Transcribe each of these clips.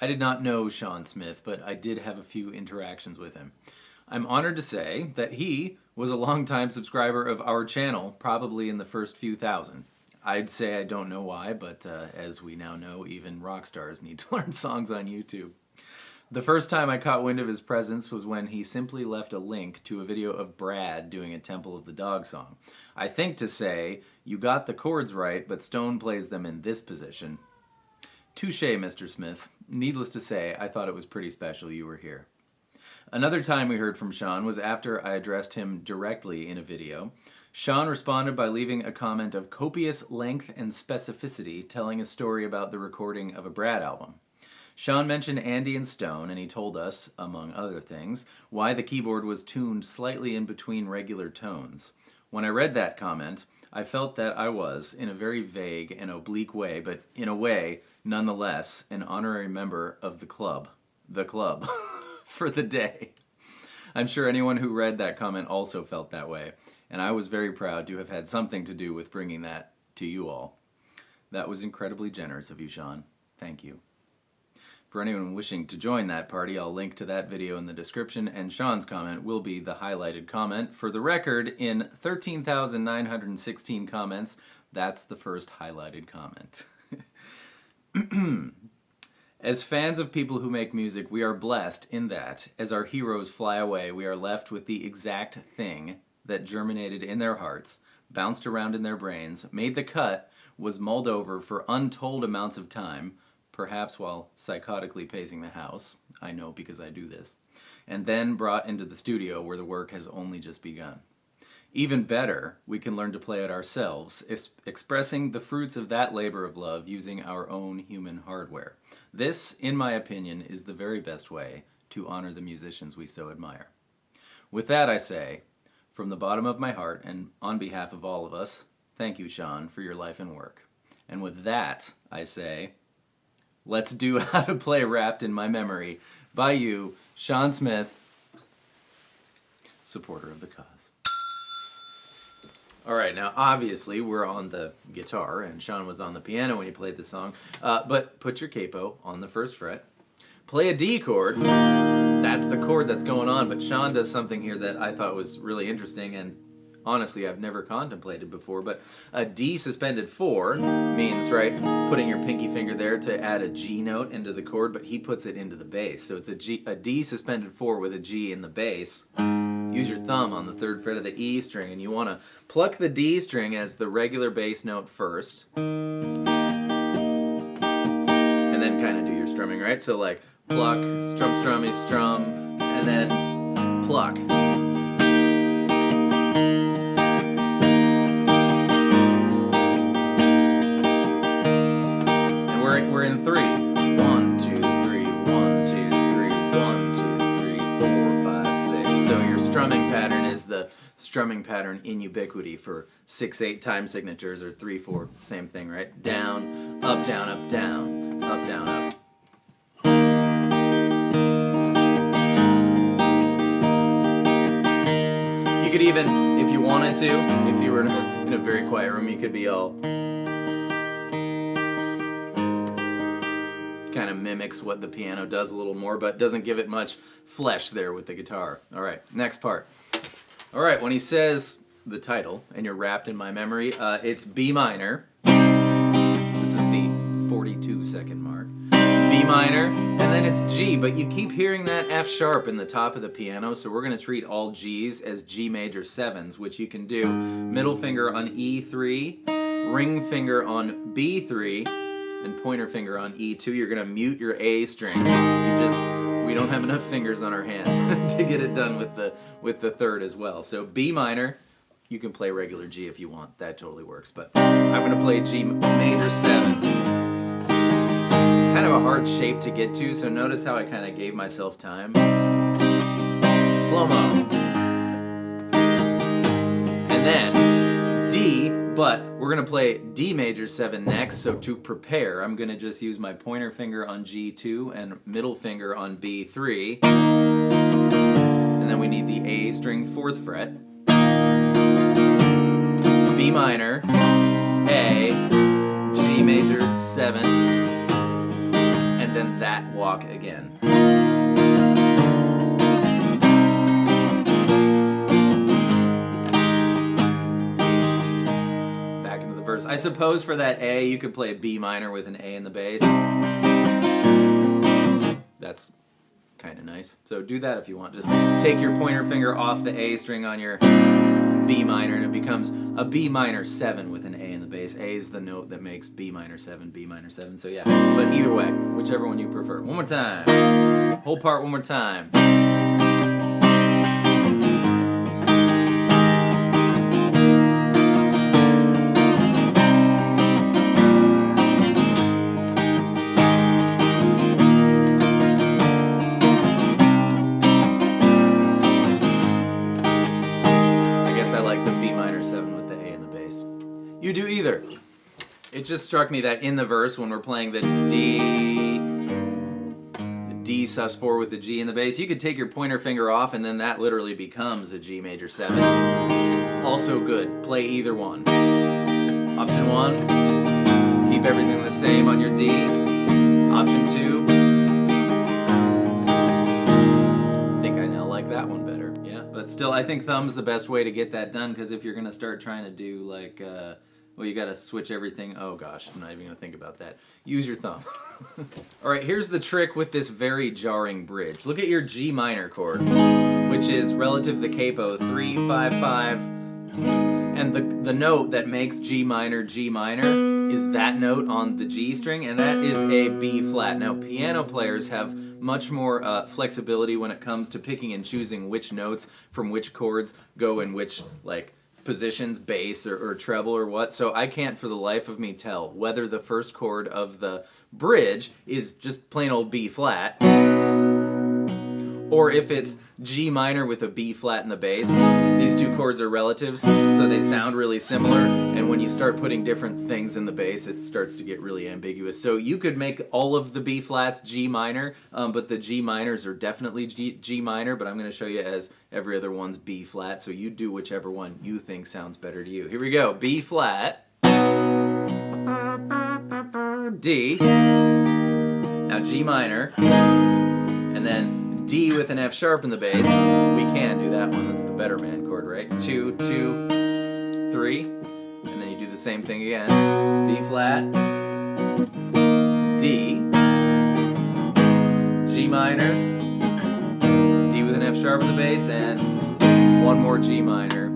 I did not know Shawn Smith, but I did have a few interactions with him. I'm honored to say that he was a longtime subscriber of our channel, probably in the first few thousand. I'd say I don't know why, but as we now know, even rock stars need to learn songs on YouTube. The first time I caught wind of his presence was when he simply left a link to a video of Brad doing a Temple of the Dog song. I think to say, you got the chords right, but Stone plays them in this position. Touché, Mr. Smith. Needless to say, I thought it was pretty special you were here. Another time we heard from Shawn was after I addressed him directly in a video. Shawn responded by leaving a comment of copious length and specificity, telling a story about the recording of a Brad album. Shawn mentioned Andy and Stone, and he told us, among other things, why the keyboard was tuned slightly in between regular tones. When I read that comment, I felt that I was, in a very vague and oblique way, but in a way, nonetheless, an honorary member of the club. The club. For the day. I'm sure anyone who read that comment also felt that way, and I was very proud to have had something to do with bringing that to you all. That was incredibly generous of you, Shawn. Thank you. For anyone wishing to join that party, I'll link to that video in the description, and Shawn's comment will be the highlighted comment. For the record, in 13,916 comments, that's the first highlighted comment. As fans of people who make music, we are blessed in that, as our heroes fly away, we are left with the exact thing that germinated in their hearts, bounced around in their brains, made the cut, was mulled over for untold amounts of time, perhaps while psychotically pacing the house, I know because I do this, and then brought into the studio where the work has only just begun. Even better, we can learn to play it ourselves, expressing the fruits of that labor of love using our own human hardware. This, in my opinion, is the very best way to honor the musicians we so admire. With that, I say, from the bottom of my heart and on behalf of all of us, thank you, Shawn, for your life and work. And with that, I say, let's do How to Play Wrapped in My Memory by you, Shawn Smith, supporter of the cause. All right, now obviously we're on the guitar, and Shawn was on the piano when he played the song, but put your capo on the first fret. Play a D chord. That's the chord that's going on, but Shawn does something here that I thought was really interesting, and honestly I've never contemplated before, but a D suspended 4 means, right, putting your pinky finger there to add a G note into the chord, but he puts it into the bass. So it's a D suspended 4 with a G in the bass. Use your thumb on the 3rd fret of the E string, and you want to pluck the D string as the regular bass note first, and then kind of do your strumming, right? So like pluck, strum, strummy, strum, and then pluck. And we're in 3. 1, 2, 3, 1, 2, 3, 1, 2, 3, 4, 5, 6. So your strumming pattern is the strumming pattern in Ubiquity for 6/8 time signatures, or 3/4, same thing, right? Down, up, down, up, down, up, down, up. You could even, if you wanted to, if you were in a very quiet room, you could be all kind of mimics what the piano does a little more, but doesn't give it much flesh there with the guitar. All right, next part. All right, when he says the title, and you're wrapped in my memory, it's B minor. This is the 42-second mark. B minor, and then it's G, but you keep hearing that F sharp in the top of the piano, so we're going to treat all Gs as G major 7s, which you can do middle finger on E3, ring finger on B3, and pointer finger on E2. You're going to mute your A string. We don't have enough fingers on our hand to get it done with the 3rd as well. So B minor, you can play regular G if you want. That totally works. But I'm going to play G major 7. It's kind of a hard shape to get to, so notice how I kind of gave myself time. Slow-mo. And then D, but we're going to play D major 7 next, so to prepare, I'm going to just use my pointer finger on G2 and middle finger on B3. And then we need the A string 4th fret. B minor, A, G major 7, and and then that walk again. Back into the verse. I suppose for that A, you could play a B minor with an A in the bass. That's kind of nice. So do that if you want. Just take your pointer finger off the A string on your B minor, and it becomes a B minor 7 with an A in the bass. A is the note that makes B minor 7, B minor 7. So yeah, but either way, whichever one you prefer. One more time. Whole part one more time. You do either. It just struck me that in the verse, when we're playing the D sus4 with the G in the bass, you could take your pointer finger off and then that literally becomes a G major 7. Also good. Play either one. Option 1, keep everything the same on your D. Option 2, I think I now like that one better. Yeah, but still, I think thumb's the best way to get that done, because if you're going to start trying to do like... well, you gotta switch everything. Oh gosh, I'm not even gonna think about that. Use your thumb. All right, here's the trick with this very jarring bridge. Look at your G minor chord, which is relative to the capo, 3, 5, 5. And the note that makes G minor is that note on the G string, and that is a B flat. Now, piano players have much more flexibility when it comes to picking and choosing which notes from which chords go in which, like, positions, bass or treble or what, so I can't for the life of me tell whether the first chord of the bridge is just plain old B flat, or if it's G minor with a B flat in the bass. These two chords are relatives, so they sound really similar, and when you start putting different things in the bass, it starts to get really ambiguous. So you could make all of the B flats G minor, but the G minors are definitely G minor, but I'm going to show you as every other one's B flat, so you do whichever one you think sounds better to you. Here we go. B flat, D, now G minor, and then D with an F sharp in the bass. We can do that one. That's the better man chord, right? 2, 2, 3. And then you do the same thing again. B flat, D, G minor, D with an F sharp in the bass, and one more G minor.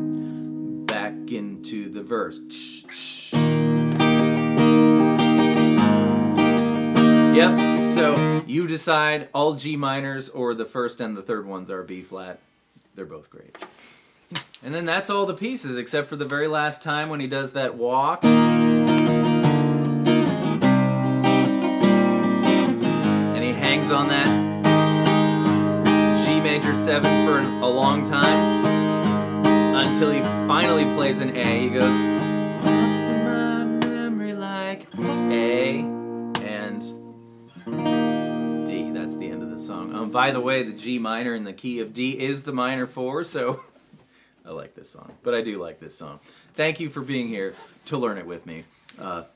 Back into the verse. Yep, so you decide. All G minors or the first and the third ones are B flat. They're both great. And then that's all the pieces, except for the very last time when he does that walk. And he hangs on that G major 7 for a long time until he finally plays an A. He goes, up to my memory like A and D. That's the end of the song. By the way, the G minor in the key of D is the minor 4, so I like this song. But I do like this song. Thank you for being here to learn it with me. And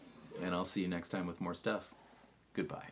I'll see you next time with more stuff. Goodbye.